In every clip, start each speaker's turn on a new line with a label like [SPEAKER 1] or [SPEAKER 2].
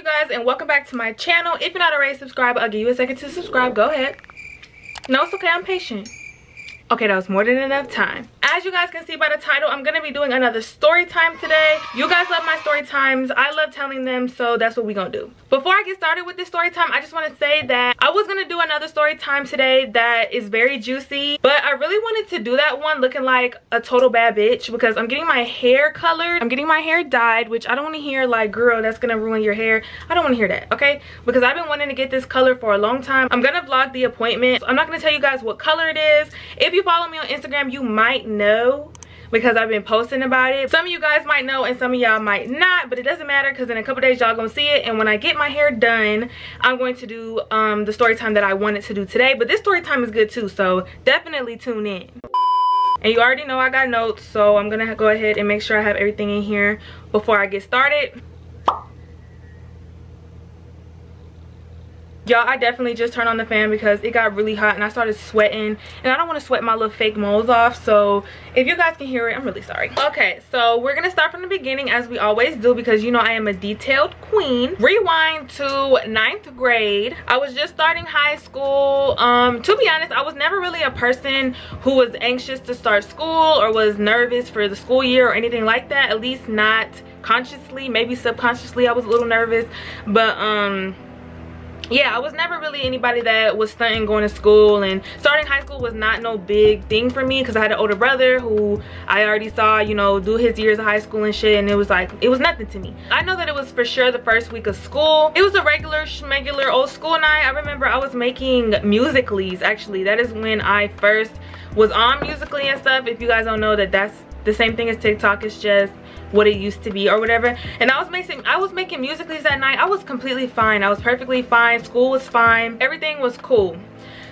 [SPEAKER 1] you guys, and welcome back to my channel. If you're not already subscribed, I'll give you a second to subscribe. Go ahead. No, it's okay, I'm patient. Okay, that was more than enough time. As you guys can see by the title, I'm gonna be doing another story time today. You guys love my story times. I love telling them, so that's what we're gonna do. Before I get started with this story time, I just want to say that I was gonna do another story time today that is very juicy, but I really wanted to do that one looking like a total bad bitch because I'm getting my hair colored. I'm getting my hair dyed, which I don't want to hear like, girl, that's gonna ruin your hair. I don't want to hear that, okay? Because I've been wanting to get this color for a long time. I'm gonna vlog the appointment. So I'm not gonna tell you guys what color it is. If you follow me on Instagram, you might know because I've been posting about it. Some of you guys might know and some of y'all might not, but it doesn't matter because in a couple days y'all gonna see it. And when I get my hair done, I'm going to do the story time that I wanted to do today. But this story time is good too, so definitely tune in. And you already know I got notes, so I'm gonna go ahead and make sure I have everything in here before I get started. Y'all, I definitely just turned on the fan because it got really hot and I started sweating, and I don't want to sweat my little fake moles off, so if you guys can hear it, I'm really sorry. Okay, so we're gonna start from the beginning as we always do because you know I am a detailed queen. Rewind to 9th grade. I was just starting high school. To be honest, I was never really a person who was anxious to start school or was nervous for the school year or anything like that, at least not consciously. Maybe subconsciously I was a little nervous, but yeah, I was never really anybody that was stunting going to school, and starting high school was not no big thing for me because I had an older brother who I already saw, you know, do his years of high school and shit, and it was like, it was nothing to me. I know that it was for sure the first week of school. It was a regular schmegular old school night. I remember I was making Musical.lys, actually. That is when I first was on Musical.ly and stuff. If you guys don't know that that's the same thing as TikTok, it's just what it used to be or whatever. And I was making Musical.lys that night. I was completely fine. I was perfectly fine. School was fine. Everything was cool.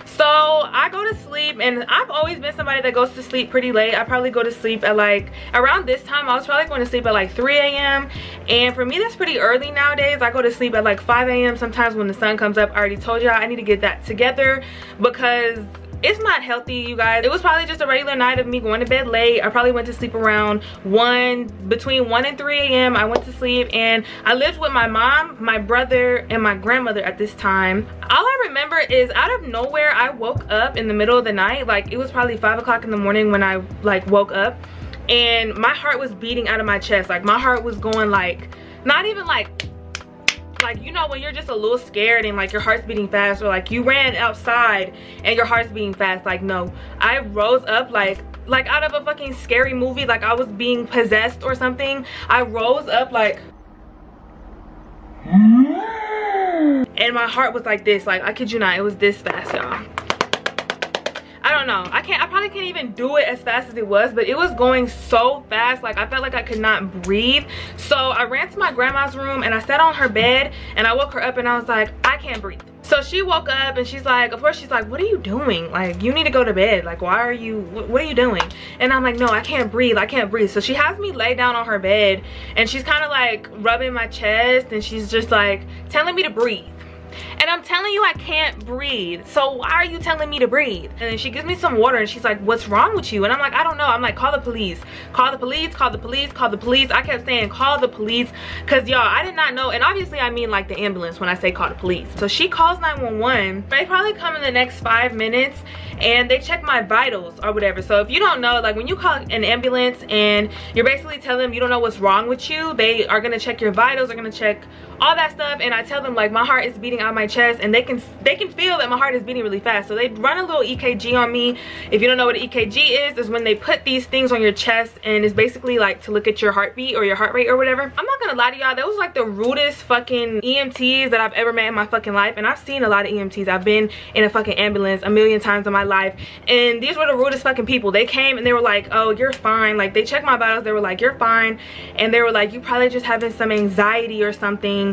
[SPEAKER 1] So I go to sleep, and I've always been somebody that goes to sleep pretty late. I probably go to sleep at like around this time. I was probably going to sleep at like 3 a.m. and for me that's pretty early nowadays. I go to sleep at like 5 a.m. sometimes when the sun comes up. I already told y'all I need to get that together because it's not healthy, you guys. It was probably just a regular night of me going to bed late. I probably went to sleep around between 1 and 3 a.m. I went to sleep, and I lived with my mom, my brother, and my grandmother at this time. All I remember is out of nowhere, I woke up in the middle of the night. Like, it was probably 5 o'clock in the morning when I like woke up, and my heart was beating out of my chest. Like, my heart was going like, not even like, you know when you're just a little scared and like your heart's beating fast, or like you ran outside and your heart's beating fast. Like, no, I rose up like out of a fucking scary movie, like I was being possessed or something. I rose up like, and my heart was like this. Like, I kid you not, it was this fast, y'all. I don't know, I probably can't even do it as fast as it was, but it was going so fast. Like, I felt like I could not breathe. So I ran to my grandma's room and I sat on her bed and I woke her up and I was like, I can't breathe. So she woke up and she's like, of course she's like, what are you doing? Like, you need to go to bed. Like, why are you, what are you doing? And I'm like, no, I can't breathe, I can't breathe. So she has me lay down on her bed and she's kind of like rubbing my chest and she's just like telling me to breathe. And I'm telling you I can't breathe, so why are you telling me to breathe? And then she gives me some water and she's like, what's wrong with you? And I'm like, I don't know. I'm like, call the police, call the police, call the police, call the police. I kept saying call the police because y'all, I did not know. And obviously I mean like the ambulance when I say call the police. So she calls 911. They probably come in the next 5 minutes and they check my vitals or whatever. So if you don't know, like when you call an ambulance and you're basically telling them you don't know what's wrong with you, they are gonna check your vitals, they're gonna check all that stuff. And I tell them like my heart is beating out my chest, and they can feel that my heart is beating really fast. So they run a little EKG on me. If you don't know what an EKG is when they put these things on your chest, and it's basically like to look at your heartbeat or your heart rate or whatever. I'm not gonna lie to y'all, that was like the rudest fucking EMTs that I've ever met in my fucking life. And I've seen a lot of EMTs. I've been in a fucking ambulance a million times in my life, and these were the rudest fucking people. They came and they were like, oh, you're fine. Like, they checked my vitals, they were like, you're fine. And they were like, you probably just having some anxiety or something.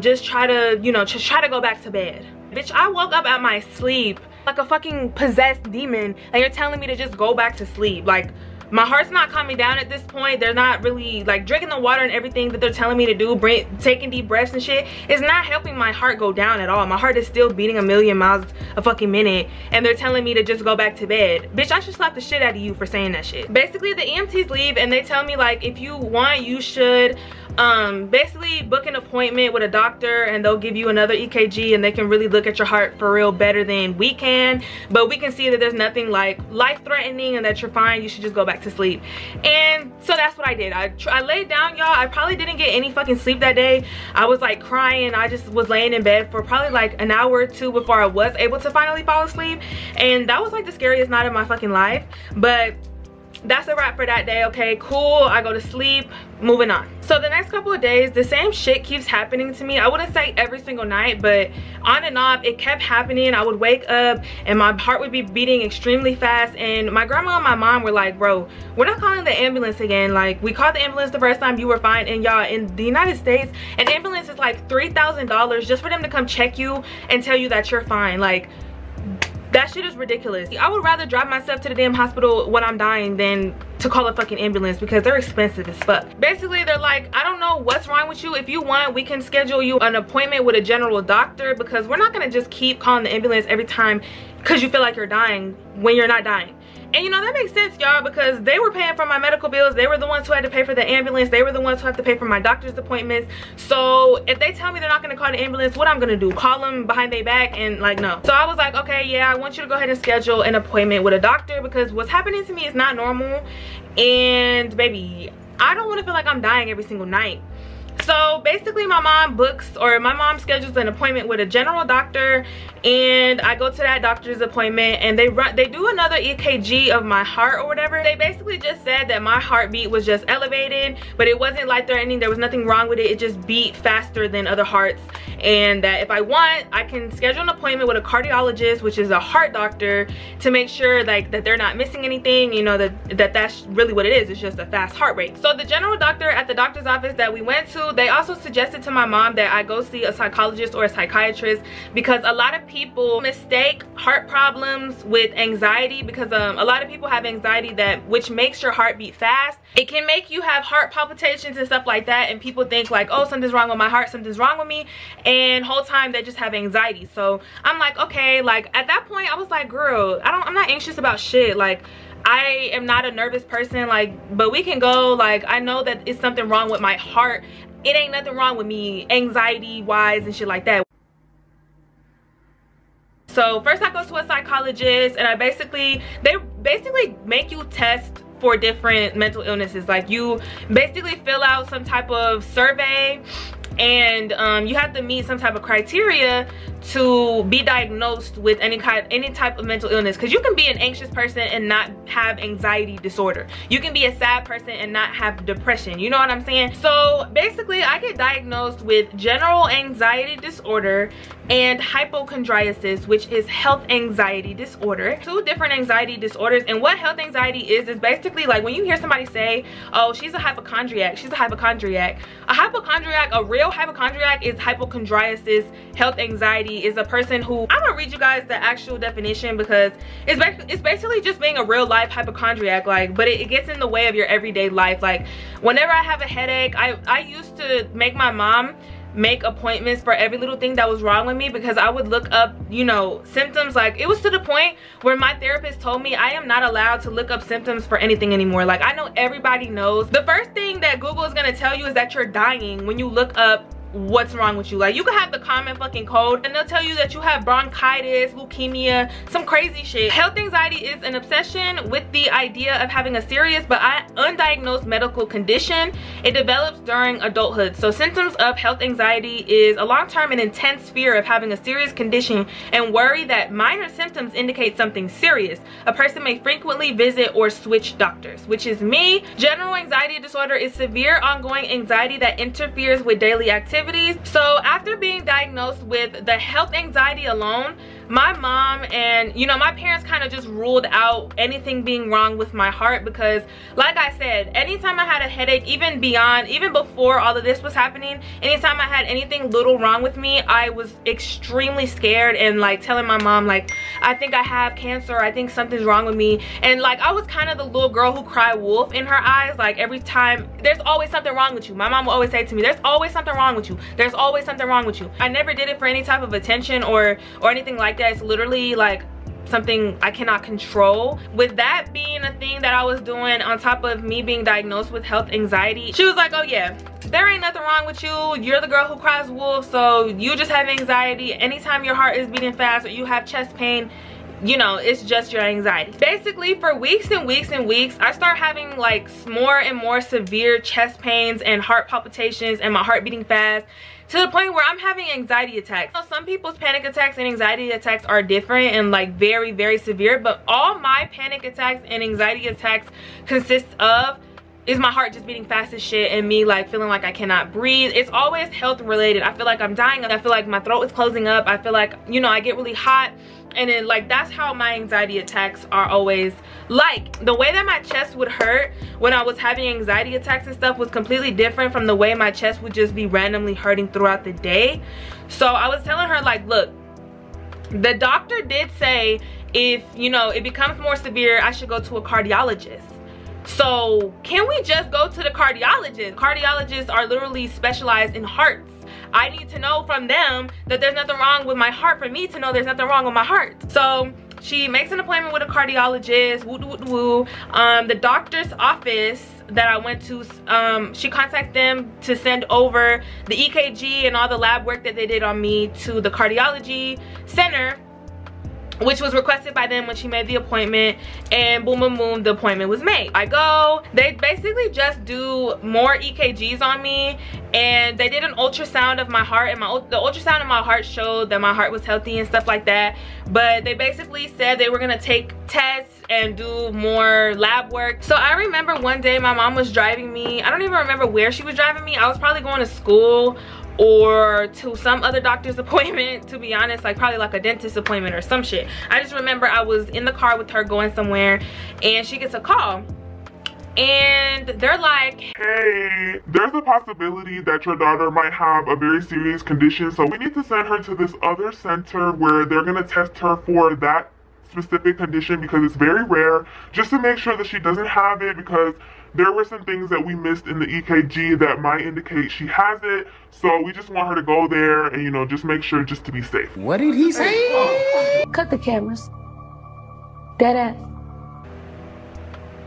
[SPEAKER 1] Just try to, you know, just try to go back to bed. Bitch, I woke up out my sleep like a fucking possessed demon, and you're telling me to just go back to sleep. Like, my heart's not calming down at this point. They're not really like drinking the water and everything that they're telling me to do, taking deep breaths and shit, is not helping my heart go down at all. My heart is still beating a million miles a fucking minute, and they're telling me to just go back to bed. Bitch, I should slap the shit out of you for saying that shit. Basically, the EMTs leave and they tell me like, if you want, you should basically book an appointment with a doctor, and they'll give you another EKG, and they can really look at your heart for real better than we can. But we can see that there's nothing like life-threatening and that you're fine. You should just go back to sleep. And so that's what I did. I laid down, y'all. I probably didn't get any fucking sleep that day. I was like crying. I just was laying in bed for probably like an hour or two before I was able to finally fall asleep, and that was like the scariest night of my fucking life. But that's a wrap for that day. Okay, cool. I go to sleep, moving on. So the next couple of days, the same shit keeps happening to me. I wouldn't say every single night, but on and off, it kept happening. I would wake up and my heart would be beating extremely fast, and my grandma and my mom were like, bro, we're not calling the ambulance again. Like, we called the ambulance the first time, you were fine. And y'all, in the United States, an ambulance is like $3,000 just for them to come check you and tell you that you're fine. Like, that shit is ridiculous. I would rather drive myself to the damn hospital when I'm dying than to call a fucking ambulance, because they're expensive as fuck. Basically, they're like, I don't know what's wrong with you. If you want, we can schedule you an appointment with a general doctor, because we're not gonna just keep calling the ambulance every time because you feel like you're dying when you're not dying. And you know, that makes sense, y'all, because they were paying for my medical bills. They were the ones who had to pay for the ambulance. They were the ones who have to pay for my doctor's appointments. So if they tell me they're not going to call the ambulance, what I'm going to do? Call them behind their back? And like, no. So I was like, okay, yeah, I want you to go ahead and schedule an appointment with a doctor, because what's happening to me is not normal. And baby, I don't want to feel like I'm dying every single night. So basically, my mom schedules an appointment with a general doctor, and I go to that doctor's appointment, and they do another EKG of my heart or whatever. They basically just said that my heartbeat was just elevated, but it wasn't life-threatening. There was nothing wrong with it. It just beat faster than other hearts, and that if I want, I can schedule an appointment with a cardiologist, which is a heart doctor, to make sure like that they're not missing anything, you know, that's really what it is. It's just a fast heart rate. So the general doctor at the doctor's office that we went to, they also suggested to my mom that I go see a psychologist or a psychiatrist, because a lot of people mistake heart problems with anxiety, because a lot of people have anxiety which makes your heart beat fast. It can make you have heart palpitations and stuff like that, and people think like, oh, something's wrong with my heart, something's wrong with me, and whole time they just have anxiety. So I'm like, okay, like at that point I was like, girl, I'm not anxious about shit. Like, I am not a nervous person, like, but we can go, like, I know that it's something wrong with my heart. It ain't nothing wrong with me anxiety wise and shit like that. So first I go to a psychologist, and they basically make you test for different mental illnesses. Like, you basically fill out some type of survey, and you have to meet some type of criteria to be diagnosed with any type of mental illness, because you can be an anxious person and not have anxiety disorder. You can be a sad person and not have depression, you know what I'm saying? So basically, I get diagnosed with general anxiety disorder and hypochondriasis, which is health anxiety disorder. Two different anxiety disorders. And what health anxiety is basically like when you hear somebody say, oh, she's a hypochondriac, she's a hypochondriac. A real hypochondriac is hypochondriasis. Health anxiety is a person who, I'm gonna read you guys the actual definition, because it's basically just being a real life hypochondriac, like, but it gets in the way of your everyday life. Like, whenever I have a headache, I used to make my mom make appointments for every little thing that was wrong with me, because I would look up, you know, symptoms. Like, it was to the point where my therapist told me I am not allowed to look up symptoms for anything anymore. Like, I know everybody knows the first thing that Google is gonna tell you is that you're dying when you look up what's wrong with you. Like, you can have the common fucking cold and they'll tell you that you have bronchitis, leukemia, some crazy shit. Health anxiety is an obsession with the idea of having a serious but undiagnosed medical condition. It develops during adulthood. So symptoms of health anxiety is a long-term and intense fear of having a serious condition and worry that minor symptoms indicate something serious. A person may frequently visit or switch doctors, which is me. General anxiety disorder is severe ongoing anxiety that interferes with daily activities. So after being diagnosed with the health anxiety alone, my mom and, you know, my parents kind of just ruled out anything being wrong with my heart, because like I said, anytime I had a headache, even before all of this was happening, anytime I had anything little wrong with me, I was extremely scared and like telling my mom, like, I think I have cancer, I think something's wrong with me. And like, I was kind of the little girl who cried wolf in her eyes. Like, every time, there's always something wrong with you. My mom will always say to me, there's always something wrong with you, there's always something wrong with you. I never did it for any type of attention or anything like that. It's literally like something I cannot control. With that being a thing that I was doing, on top of me being diagnosed with health anxiety, she was like, oh yeah, there ain't nothing wrong with you, you're the girl who cries wolf, so you just have anxiety. Anytime your heart is beating fast or you have chest pain, you know, it's just your anxiety. Basically, for weeks and weeks and weeks, I start having like more and more severe chest pains and heart palpitations and my heart beating fast, to the point where I'm having anxiety attacks. So some people's panic attacks and anxiety attacks are different and like very, very severe, but all my panic attacks and anxiety attacks consist of is my heart just beating fast as shit and me like feeling like I cannot breathe. It's always health related. I feel like I'm dying. I feel like my throat is closing up. I feel like, you know, I get really hot. And then like, that's how my anxiety attacks are always. Like, the way that my chest would hurt when I was having anxiety attacks and stuff was completely different from the way my chest would just be randomly hurting throughout the day. So I was telling her, like, look, the doctor did say if, you know, it becomes more severe, I should go to a cardiologist. So can we just go to the cardiologist? Cardiologists are literally specialized in hearts. I need to know from them that there's nothing wrong with my heart for me to know there's nothing wrong with my heart. So she makes an appointment with a cardiologist. Woo, woo, woo. The doctor's office that I went to, she contacted them to send over the EKG and all the lab work that they did on me to the cardiology center, which was requested by them when she made the appointment, and boom boom boom, the appointment was made. I go, they basically just do more EKGs on me, and they did an ultrasound of my heart, and the ultrasound of my heart showed that my heart was healthy and stuff like that. But they basically said they were gonna take tests and do more lab work. So I remember one day my mom was driving me, I don't even remember where she was driving me. I was probably going to school or to some other doctor's appointment, to be honest, like probably like a dentist appointment or some shit. I just remember I was in the car with her going somewhere, and she gets a call and they're like,
[SPEAKER 2] hey, there's a possibility that your daughter might have a very serious condition, so we need to send her to this other center where they're gonna test her for that specific condition because it's very rare, just to make sure that she doesn't have it, because there were some things that we missed in the EKG that might indicate she has it. So we just want her to go there and, you know, just make sure, just to be safe.
[SPEAKER 3] What did he say?
[SPEAKER 4] Cut the cameras. Dead ass.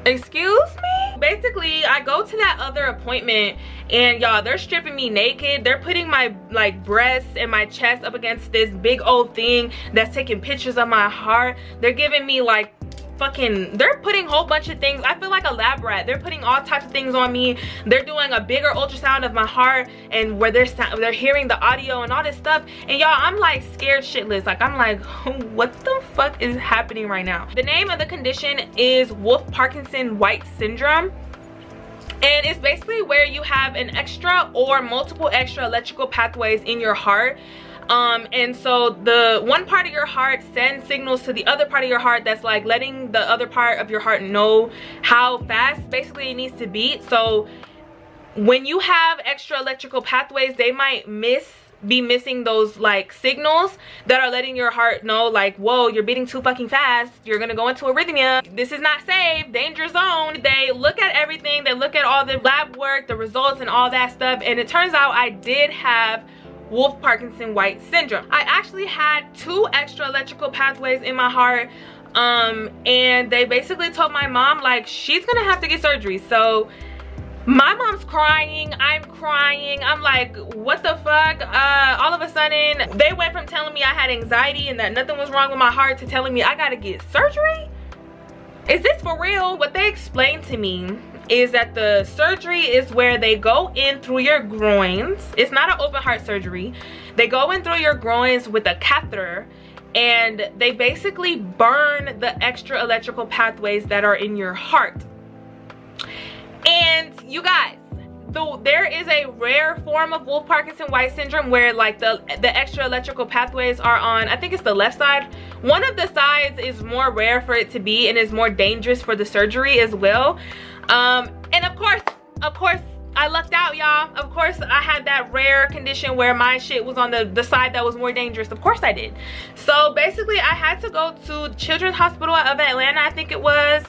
[SPEAKER 1] Excuse me? Basically, I go to that other appointment, and y'all, they're stripping me naked. They're putting my like breasts and my chest up against this big old thing that's taking pictures of my heart. They're giving me like they're putting a whole bunch of things. I feel like a lab rat. They're putting all types of things on me. They're doing a bigger ultrasound of my heart, and where they're hearing the audio and all this stuff. And y'all, I'm like scared shitless. Like, I'm like, what the fuck is happening right now? The name of the condition is Wolff-Parkinson-White syndrome. And it's basically where you have an extra or multiple extra electrical pathways in your heart. And so the one part of your heart sends signals to the other part of your heart that's like letting the other part of your heart know how fast basically it needs to beat. So when you have extra electrical pathways, they might be missing those like signals that are letting your heart know, like, whoa, you're beating too fucking fast, you're gonna go into arrhythmia, this is not safe, danger zone. They look at everything, they look at all the lab work, the results and all that stuff, and it turns out I did have Wolff-Parkinson-White syndrome. I actually had 2 extra electrical pathways in my heart, and they basically told my mom, like, she's gonna have to get surgery. So my mom's crying, I'm crying, I'm like, what the fuck? All of a sudden they went from telling me I had anxiety and that nothing was wrong with my heart to telling me I gotta get surgery. Is this for real? What they explained to me is that the surgery is where they go in through your groins. It's not an open heart surgery. They go in through your groins with a catheter, and they basically burn the extra electrical pathways that are in your heart. And you guys, there is a rare form of Wolff Parkinson-White syndrome where like the extra electrical pathways are on, I think it's the left side. One of the sides is more rare for it to be and is more dangerous for the surgery as well. And of course I lucked out, y'all. Of course I had that rare condition where my shit was on the side that was more dangerous. Of course I did. So basically I had to go to Children's Hospital of Atlanta, I think it was,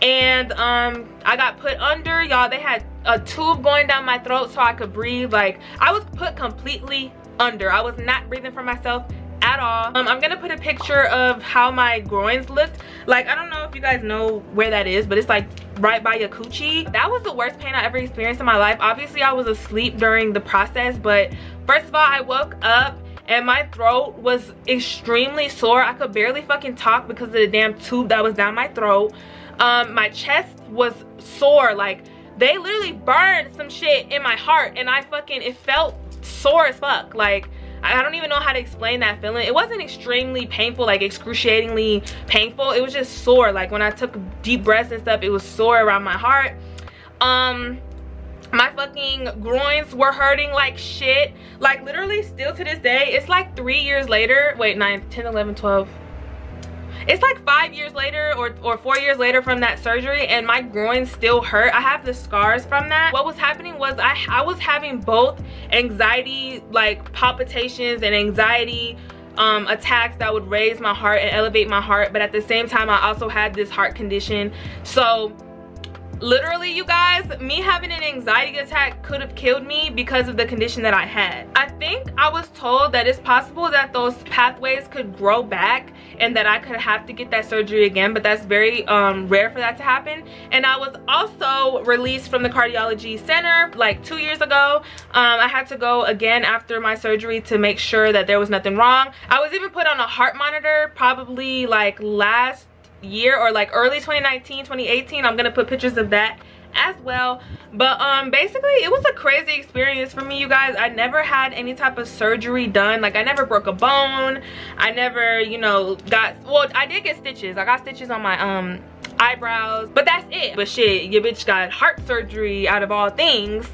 [SPEAKER 1] and I got put under, y'all. They had a tube going down my throat so I could breathe. Like, I was put completely under. I was not breathing for myself at all. I'm gonna put a picture of how my groins looked. Like, I don't know if you guys know where that is, but it's like right by your coochie. That was the worst pain I ever experienced in my life. Obviously I was asleep during the process, but first of all, I woke up and my throat was extremely sore. I could barely fucking talk because of the damn tube that was down my throat. My chest was sore. Like, they literally burned some shit in my heart, and it felt sore as fuck. Like, I don't even know how to explain that feeling. It wasn't extremely painful, like excruciatingly painful. It was just sore. Like, when I took deep breaths and stuff, it was sore around my heart. My fucking groins were hurting like shit. Like, literally still to this day, it's like 3 years later. Wait, 9, 10, 11, 12. It's like 5 years later or 4 years later from that surgery, and my groins still hurt. I have the scars from that. What was happening was I was having both anxiety, like palpitations, and anxiety attacks that would raise my heart and elevate my heart, but at the same time I also had this heart condition. So literally, you guys, me having an anxiety attack could have killed me because of the condition that I had. I think I was told that it's possible that those pathways could grow back and that I could have to get that surgery again, but that's very rare for that to happen. And I was also released from the cardiology center like 2 years ago. I had to go again after my surgery to make sure that there was nothing wrong. I was even put on a heart monitor probably like last year or like early 2019, 2018. I'm gonna put pictures of that as well. But basically it was a crazy experience for me, you guys. I never had any type of surgery done. Like, I never broke a bone. I never, you know, I did get stitches. I got stitches on my eyebrows, but that's it. But shit, your bitch got heart surgery out of all things.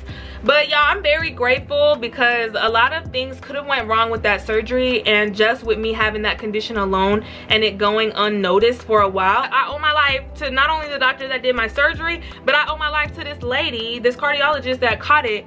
[SPEAKER 1] But y'all, I'm very grateful because a lot of things could have went wrong with that surgery, and just with me having that condition alone and it going unnoticed for a while, I owe my life to not only the doctor that did my surgery, but I owe my life to this lady, this cardiologist that caught it,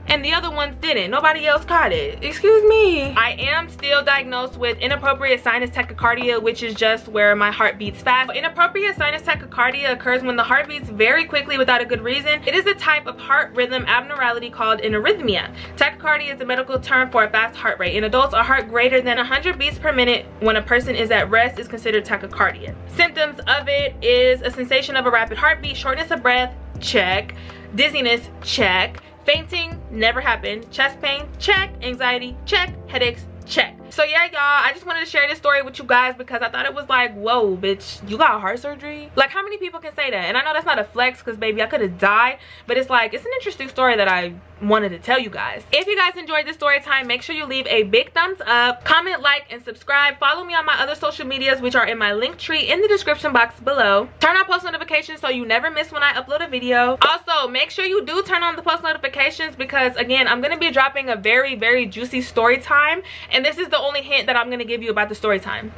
[SPEAKER 1] and the other ones didn't. Nobody else caught it. Excuse me. I am still diagnosed with inappropriate sinus tachycardia, which is just where my heart beats fast. Inappropriate sinus tachycardia occurs when the heart beats very quickly without a good reason. It is a type of heart rhythm abnormality called an arrhythmia. Tachycardia is a medical term for a fast heart rate. In adults, a heart greater than 100 beats per minute when a person is at rest is considered tachycardia. Symptoms of it is a sensation of a rapid heartbeat, shortness of breath, check. Dizziness, check. Fainting, never happened. Chest pain, check. Anxiety, check. Headaches, check. So yeah, y'all, I just wanted to share this story with you guys because I thought it was like, whoa, bitch, you got heart surgery? Like, how many people can say that? And I know that's not a flex because, baby, I could have died, but it's like, it's an interesting story that I wanted to tell you guys. If you guys enjoyed this story time, make sure you leave a big thumbs up, comment, like, and subscribe. Follow me on my other social medias, which are in my link tree in the description box below. Turn on post notifications so you never miss when I upload a video. Also, make sure you do turn on the post notifications because, again, I'm going to be dropping a very, very juicy story time, and this is the only hint that I'm going to give you about the story time.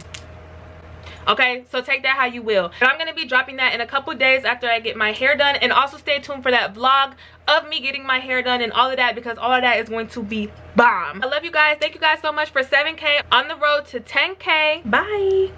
[SPEAKER 1] Okay, so take that how you will. And I'm going to be dropping that in a couple days after I get my hair done. And also stay tuned for that vlog of me getting my hair done and all of that, because all of that is going to be bomb. I love you guys. Thank you guys so much for 7K on the road to 10K. Bye.